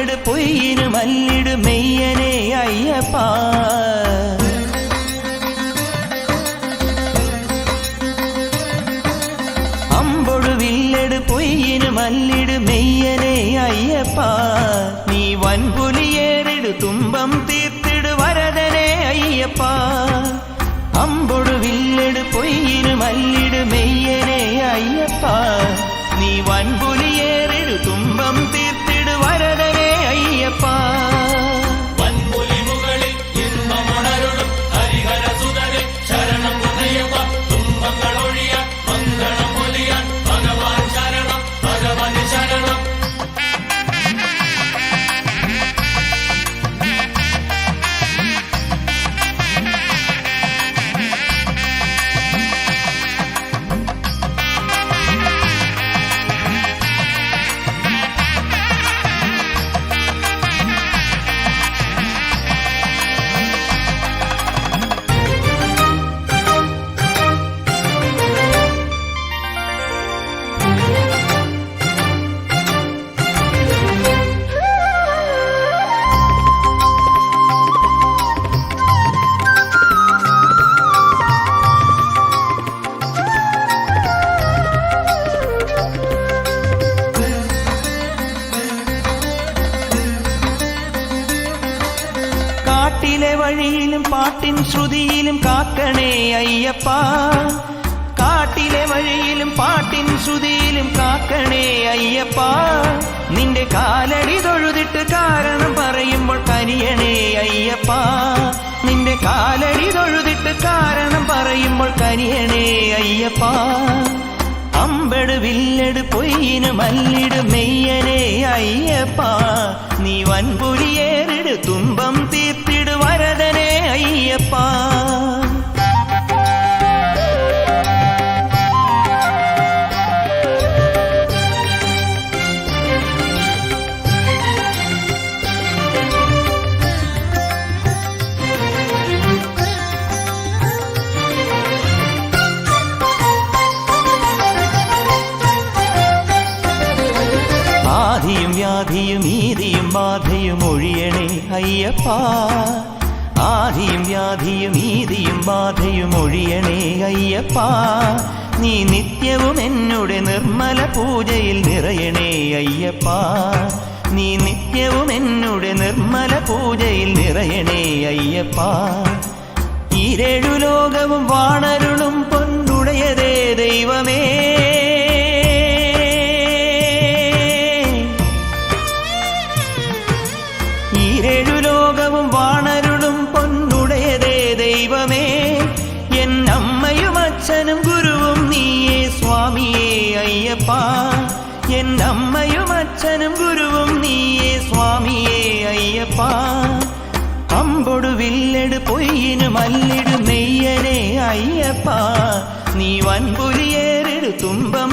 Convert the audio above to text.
വില്ലെട് പൊയ്യിന് മല്ലിട് മെയ്യനെ അയ്യപ്പ അമ്പൊടു വില്ലെട് പൊയ്യിന് മല്ലിട് മെയ്യനെ അയ്യപ്പ നീ വൻപുലിയേറിടു തുമ്പം തീർത്തിടു വരദനെ അയ്യപ്പ അമ്പൊടു വില്ലെട് പൊയ്യിന് മല്ലിട് മെയ്യനെ അയ്യപ്പ നീ വൻപുലിയേറിടു തുമ്പം തീർത്തിടു വരദനെ അയ്യപ്പ വൻപുലി മുകളിൽ ഇമ്പമുണരുളും ഹരിഹര സുതരെ ശരണം ഉദയവ തുമ്പങ്ങൾ ഒഴിയാൻ മംഗളം പൊലിയാൻ ഭഗവാൻ ശരണം ഭഗവതി ശരണം കാട്ടിലെ വഴിയിലും പാട്ടിൻ ശ്രുതിയിലും കാക്കണേ അയ്യപ്പ കാട്ടിലെ വഴിയിലും പാട്ടിൻ ശ്രുതിയിലും കാക്കണേ അയ്യപ്പ നിന്റെ കാലടി തൊഴുതിട്ട് കാരണം പറയുമ്പോൾ കനിയണേ അയ്യപ്പ നിന്റെ കാലടി തൊഴുതിട്ട് കാരണം പറയുമ്പോൾ കനിയണേ അയ്യപ്പ അമ്പെട് വില്ലെട് പൊയ്യിന് മല്ലിട് മെയ്യനെ അയ്യപ്പ നീ വൻപുലിയേറിട് തുമ്പം തീർത്തിട് വരദനെ അയ്യപ്പ ആദിയും വ്യാധിയും ഈതിയും ബാധയും ഒഴിയണേ അയ്യപ്പ ആദിയും വ്യാധിയും ഈതിയും ബാധയും ഒഴിയണേ അയ്യപ്പ നീ നിത്യവും എന്നോട് നിർമ്മല പൂജയിൽ നിറയണേ അയ്യപ്പ നീ നിത്യവും എന്നോട് നിർമ്മല പൂജയിൽ നിറയണേ അയ്യപ്പ ഈരേഴു ലോകവും വാണരുളും പൊന്നുടയതേ ദൈവമേ ഈരേഴു ലോകവും വാണരുളും പൊന്നുടയതേ ദൈവമേ എന്നമ്മയും അച്ഛനും ഗുരുവും നീയേ സ്വാമിയേ അയ്യപ്പ എന്നമ്മയും അച്ഛനും ഗുരുവും നീയേ സ്വാമിയേ അയ്യപ്പ അമ്പൊടു വില്ലെട് പൊയ്യിന് മല്ലിട് മെയ്യനെ അയ്യപ്പ നീ വൻപുലിയേറിടു തുമ്പം